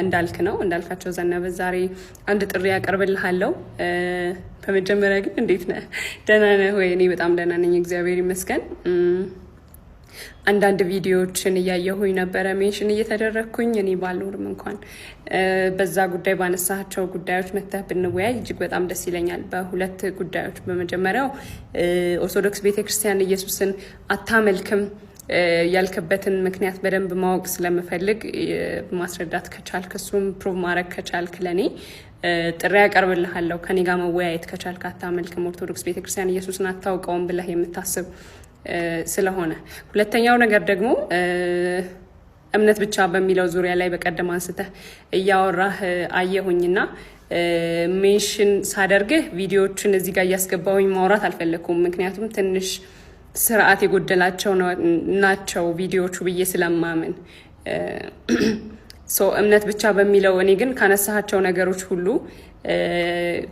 እንዳልክ ነው እንዳልካቸው ዘነበ ዛሬ አንድ ጥሪ ያቀርብልሃለሁ። በመጀመሪያ ግን እንዴት ነህ? ደህና ነህ ወይ? እኔ በጣም ደህና ነኝ፣ እግዚአብሔር ይመስገን። አንዳንድ ቪዲዮዎችን እያየሁኝ ነበረ ሜንሽን እየተደረግኩኝ እኔ ባልኖርም እንኳን በዛ ጉዳይ ባነሳቸው ጉዳዮች መተህ ብንወያይ እጅግ በጣም ደስ ይለኛል። በሁለት ጉዳዮች፣ በመጀመሪያው ኦርቶዶክስ ቤተክርስቲያን ኢየሱስን አታመልክም ያልከበትን ምክንያት በደንብ ማወቅ ስለምፈልግ ማስረዳት ከቻልክ እሱም ፕሩቭ ማድረግ ከቻልክ ለኔ ጥሪ ያቀርብልሃለሁ። ከኔ ጋር መወያየት ከቻልክ አታመልክም ኦርቶዶክስ ቤተክርስቲያን ኢየሱስን አታውቀውም ብለህ የምታስብ ስለሆነ፣ ሁለተኛው ነገር ደግሞ እምነት ብቻ በሚለው ዙሪያ ላይ በቀደም አንስተህ እያወራህ አየሁኝና ሜንሽን ሳደርግህ ቪዲዮዎችን እዚህ ጋር እያስገባሁኝ ማውራት አልፈለኩም። ምክንያቱም ትንሽ ስርዓት የጎደላቸው ናቸው ቪዲዮዎቹ ብዬ ስለማምን እምነት ብቻ በሚለው እኔ ግን ካነሳቸው ነገሮች ሁሉ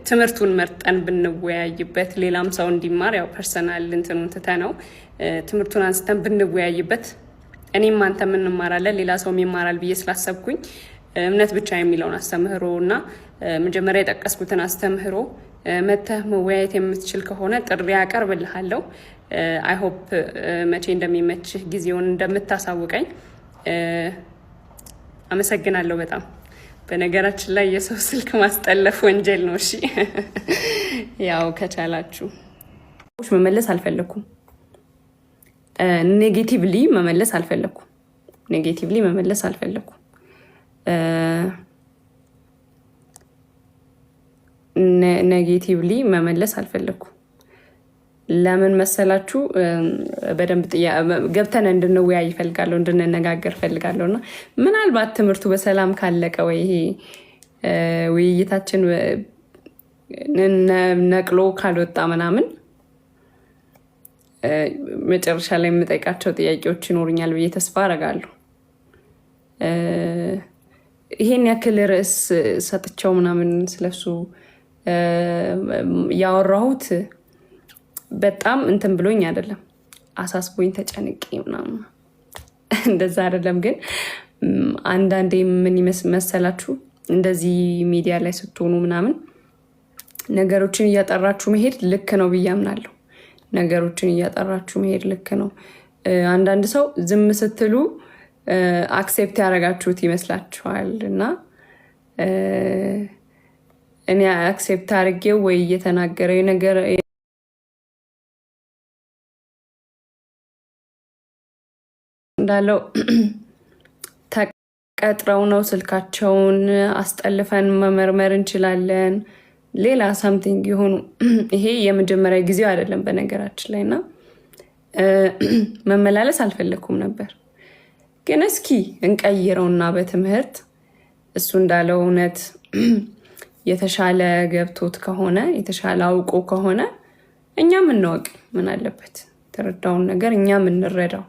ትምህርቱን መርጠን ብንወያይበት ሌላም ሰው እንዲማር ያው ፐርሰናል እንትኑን ትተነው ትምህርቱን አንስተን ብንወያይበት እኔም አንተም እንማራለን ሌላ ሰውም ይማራል ብዬ ስላሰብኩኝ እምነት ብቻ የሚለውን አስተምህሮ እና መጀመሪያ የጠቀስኩትን አስተምህሮ መተህ መወያየት የምትችል ከሆነ ጥሪ ያቀርብልሃለሁ። አይ ሆፕ መቼ እንደሚመችህ ጊዜውን እንደምታሳውቀኝ አመሰግናለሁ በጣም። በነገራችን ላይ የሰው ስልክ ማስጠለፍ ወንጀል ነው። እሺ ያው ከቻላችሁ መመለስ አልፈለኩም። ኔጌቲቭሊ መመለስ አልፈለኩም። ኔጌቲቭሊ መመለስ አልፈለኩም። ለምን መሰላችሁ? በደንብ ገብተን እንድንወያይ ይፈልጋለሁ፣ እንድንነጋገር ፈልጋለሁ። እና ምናልባት ትምህርቱ በሰላም ካለቀ ወይ ይሄ ውይይታችን ነቅሎ ካልወጣ ምናምን መጨረሻ ላይ የምጠይቃቸው ጥያቄዎች ይኖሩኛል ብዬ ተስፋ አደርጋለሁ። ይሄን ያክል ርዕስ ሰጥቸው ምናምን ስለሱ ያወራሁት በጣም እንትን ብሎኝ አይደለም፣ አሳስቦኝ ተጨንቄ ምናምን እንደዛ አይደለም። ግን አንዳንዴ ምን መሰላችሁ፣ እንደዚህ ሚዲያ ላይ ስትሆኑ ምናምን ነገሮችን እያጠራችሁ መሄድ ልክ ነው ብዬ አምናለሁ። ነገሮችን እያጠራችሁ መሄድ ልክ ነው። አንዳንድ ሰው ዝም ስትሉ አክሴፕት ያደረጋችሁት ይመስላችኋል። እና እኔ አክሴፕት አድርጌው ወይ እየተናገረ ነገር እንዳለው ተቀጥረው ነው ስልካቸውን አስጠልፈን መመርመር እንችላለን። ሌላ ሳምቲንግ የሆኑ ይሄ የመጀመሪያ ጊዜው አይደለም በነገራችን ላይ እና መመላለስ አልፈለኩም ነበር። ግን እስኪ እንቀይረውና በትምህርት እሱ እንዳለው እውነት የተሻለ ገብቶት ከሆነ የተሻለ አውቆ ከሆነ እኛም እንወቅ። ምን አለበት? የተረዳውን ነገር እኛም እንረዳው፣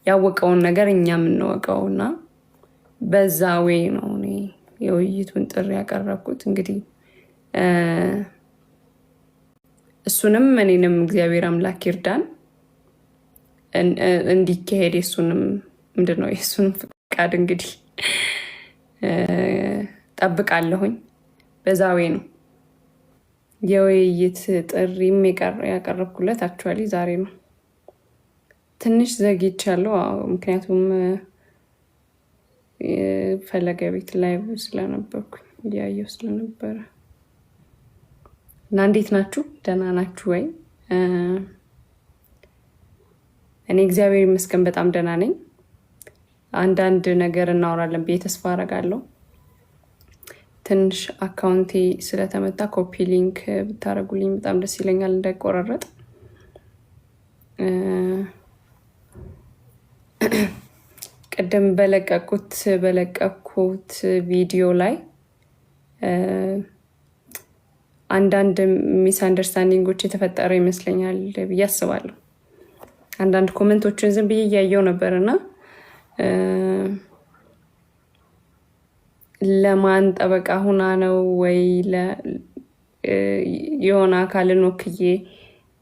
ያወቀውን ነገር እኛም እንወቀው። እና በዛ ወይ ነው እኔ የውይይቱን ጥሪ ያቀረብኩት። እንግዲህ እሱንም እኔንም እግዚአብሔር አምላክ ይርዳን እንዲካሄድ የሱንም ምንድነው የሱንም ፍቃድ እንግዲህ ጠብቃለሁኝ። በዛ ወይ ነው የውይይት ጥሪም ያቀረብኩለት። አክቹዋሊ ዛሬ ነው ትንሽ ዘግይቻለሁ፣ ምክንያቱም ፈለገ ቤት ላይ ስለነበርኩኝ እያየሁ ስለነበረ። እና እንዴት ናችሁ? ደህና ናችሁ ወይ? እኔ እግዚአብሔር ይመስገን በጣም ደህና ነኝ። አንዳንድ ነገር እናወራለን ብዬ ተስፋ አደርጋለሁ። ትንሽ አካውንቴ ስለተመታ ኮፒ ሊንክ ብታደርጉልኝ በጣም ደስ ይለኛል፣ እንዳይቆራረጥ። ቅድም በለቀኩት ቪዲዮ ላይ አንዳንድ ሚስ አንደርስታንዲንጎች የተፈጠረ ይመስለኛል ብዬ አስባለሁ። አንዳንድ ኮሜንቶችን ዝም ብዬ እያየው ነበርና ለማን ጠበቃ ሁና ነው ወይ የሆነ አካልን ወክዬ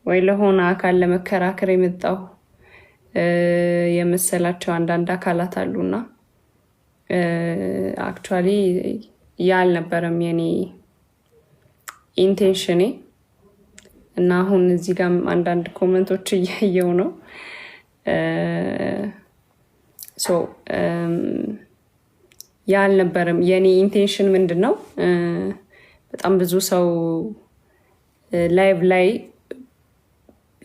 ወይ ለሆነ አካል ለመከራከር የመጣው የመሰላቸው አንዳንድ አካላት አሉና አክቹዋሊ ያልነበረም የኔ ኢንቴንሽኔ እና አሁን እዚህ ጋር አንዳንድ ኮመንቶች እያየው ነው። ያልነበረም የኔ ኢንቴንሽን ምንድን ነው? በጣም ብዙ ሰው ላይቭ ላይ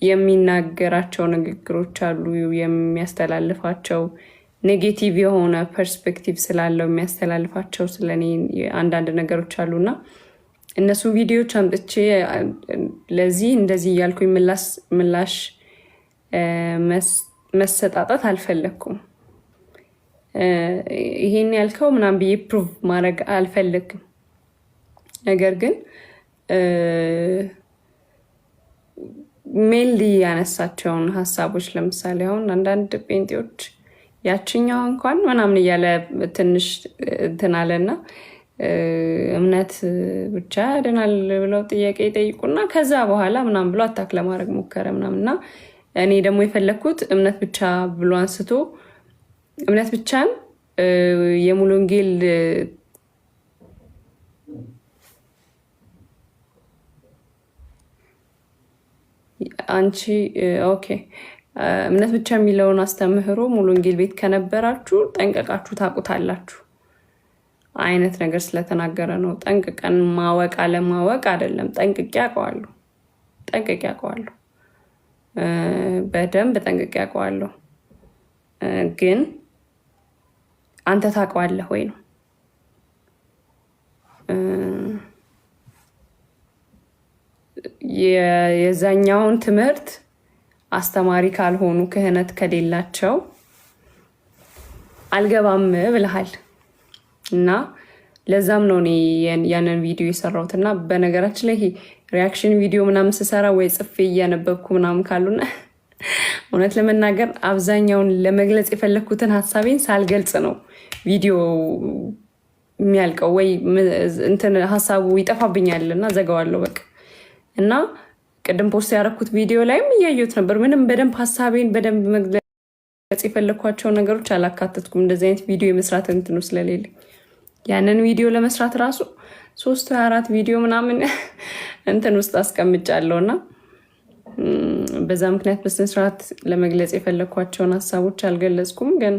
የሚናገራቸው ንግግሮች አሉ፣ የሚያስተላልፋቸው ኔጌቲቭ የሆነ ፐርስፔክቲቭ ስላለው የሚያስተላልፋቸው ስለኔ አንዳንድ ነገሮች አሉና እነሱ ቪዲዮዎች አምጥቼ ለዚህ እንደዚህ እያልኩኝ ምላሽ መሰጣጣት አልፈለግኩም። ይሄን ያልከው ምናምን ብዬ ፕሩቭ ማድረግ አልፈለግም። ነገር ግን ሜንሊ ያነሳቸውን ሀሳቦች ለምሳሌ አሁን አንዳንድ ጴንጤዎች ያችኛው እንኳን ምናምን እያለ ትንሽ እንትን አለና እምነት ብቻ ያድናል ብለው ጥያቄ ይጠይቁና ከዛ በኋላ ምናምን ብሎ አታክ ለማድረግ ሞከረ ምናምንና እኔ ደግሞ የፈለግኩት እምነት ብቻ ብሎ አንስቶ እምነት ብቻን የሙሉ ወንጌል አንቺ ኦኬ እምነት ብቻ የሚለውን አስተምህሮ ሙሉ ወንጌል ቤት ከነበራችሁ ጠንቀቃችሁ ታውቁታላችሁ አይነት ነገር ስለተናገረ ነው። ጠንቅቀን ማወቅ አለማወቅ አይደለም፣ ጠንቅቄ አውቀዋለሁ። በደንብ ጠንቅቄ አውቀዋለሁ። ግን አንተ ታውቀዋለህ ወይ ነው። የዛኛውን ትምህርት አስተማሪ ካልሆኑ ክህነት ከሌላቸው አልገባም ብለሃል እና ለዛም ነው እኔ ያንን ቪዲዮ የሰራሁት። እና በነገራችን ላይ ሪያክሽን ቪዲዮ ምናምን ስሰራ ወይ ጽፌ እያነበብኩ ምናምን ካሉና እውነት ለመናገር አብዛኛውን ለመግለጽ የፈለግኩትን ሀሳቤን ሳልገልጽ ነው ቪዲዮ የሚያልቀው፣ ወይ እንትን ሀሳቡ ይጠፋብኛል እና ዘጋዋለሁ በቃ። እና ቅድም ፖስት ያደረኩት ቪዲዮ ላይም እያየሁት ነበር። ምንም በደንብ ሀሳቤን በደንብ መግለጽ የፈለግኳቸው ነገሮች አላካተትኩም። እንደዚህ አይነት ቪዲዮ የመስራት እንትኑ ስለሌለ ያንን ቪዲዮ ለመስራት ራሱ 3-4 ቪዲዮ ምናምን እንትን ውስጥ አስቀምጫለሁ እና በዛ ምክንያት በስነስርዓት ለመግለጽ የፈለግኳቸውን ሀሳቦች አልገለጽኩም። ግን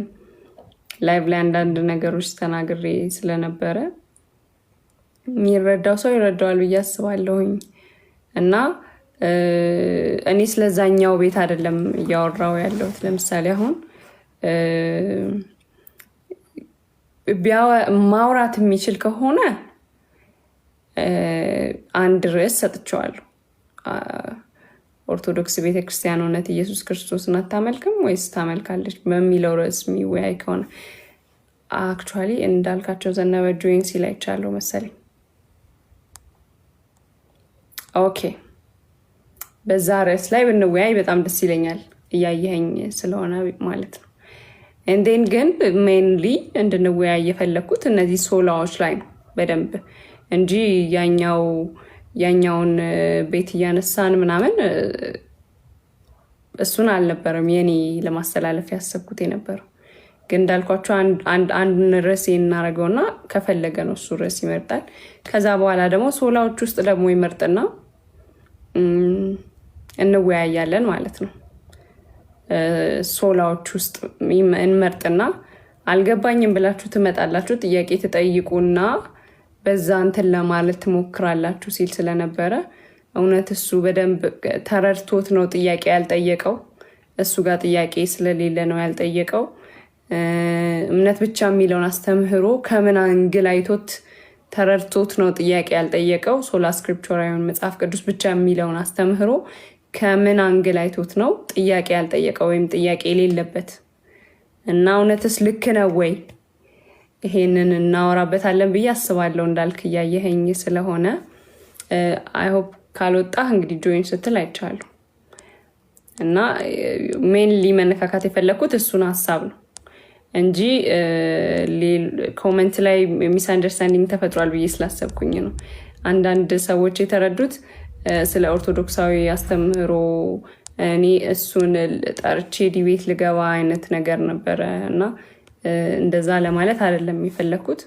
ላይቭ ላይ አንዳንድ ነገሮች ተናግሬ ስለነበረ የሚረዳው ሰው ይረዳዋል ብዬ አስባለሁኝ። እና እኔ ስለዛኛው ቤት አይደለም እያወራው ያለሁት። ለምሳሌ አሁን ማውራት የሚችል ከሆነ አንድ ርዕስ ሰጥቼዋለሁ። ኦርቶዶክስ ቤተክርስቲያን እውነት ኢየሱስ ክርስቶስን አታመልክም ወይስ ታመልካለች በሚለው ርዕስ የሚወያይ ከሆነ አክቹዋሊ እንዳልካቸው ዘነበ ጆይን ሲል አይቻለሁ መሰለኝ። ኦኬ በዛ ርዕስ ላይ ብንወያይ በጣም ደስ ይለኛል፣ እያየኸኝ ስለሆነ ማለት ነው። እንዴን ግን ሜንሊ እንድንወያይ የፈለግኩት እነዚህ ሶላዎች ላይ ነው በደንብ እንጂ ያኛውን ቤት እያነሳን ምናምን እሱን አልነበረም የኔ ለማስተላለፍ ያሰብኩት የነበረው። ግን እንዳልኳቸው አንድ ርዕስ እናደርገውና ከፈለገ ነው እሱ ርዕስ ይመርጣል። ከዛ በኋላ ደግሞ ሶላዎች ውስጥ ደግሞ ይመርጥና እንወያያለን ማለት ነው። ሶላዎች ውስጥ እንመርጥና አልገባኝም ብላችሁ ትመጣላችሁ፣ ጥያቄ ትጠይቁና በዛ እንትን ለማለት ትሞክራላችሁ ሲል ስለነበረ እውነት እሱ በደንብ ተረድቶት ነው ጥያቄ ያልጠየቀው። እሱ ጋር ጥያቄ ስለሌለ ነው ያልጠየቀው። እምነት ብቻ የሚለውን አስተምህሮ ከምን አንግል አይቶት ተረድቶት ነው ጥያቄ ያልጠየቀው። ሶላ ስክሪፕቸራዊውን መጽሐፍ ቅዱስ ብቻ የሚለውን አስተምህሮ ከምን አንግል አይቶት ነው ጥያቄ ያልጠየቀው ወይም ጥያቄ የሌለበት እና እውነትስ ልክ ነው ወይ? ይሄንን እናወራበታለን ብዬ አስባለሁ። እንዳልክ እያየኸኝ ስለሆነ አይሆፕ ካልወጣህ እንግዲህ ጆይን ስትል አይቻለሁ። እና ሜንሊ መነካካት የፈለግኩት እሱን ሀሳብ ነው እንጂ ኮመንት ላይ ሚስ አንደርስታንዲንግ ተፈጥሯል ብዬ ስላሰብኩኝ ነው። አንዳንድ ሰዎች የተረዱት ስለ ኦርቶዶክሳዊ አስተምህሮ እኔ እሱን ጠርቼ ዲቤት ልገባ አይነት ነገር ነበረ እና እንደዛ ለማለት አይደለም የፈለኩት።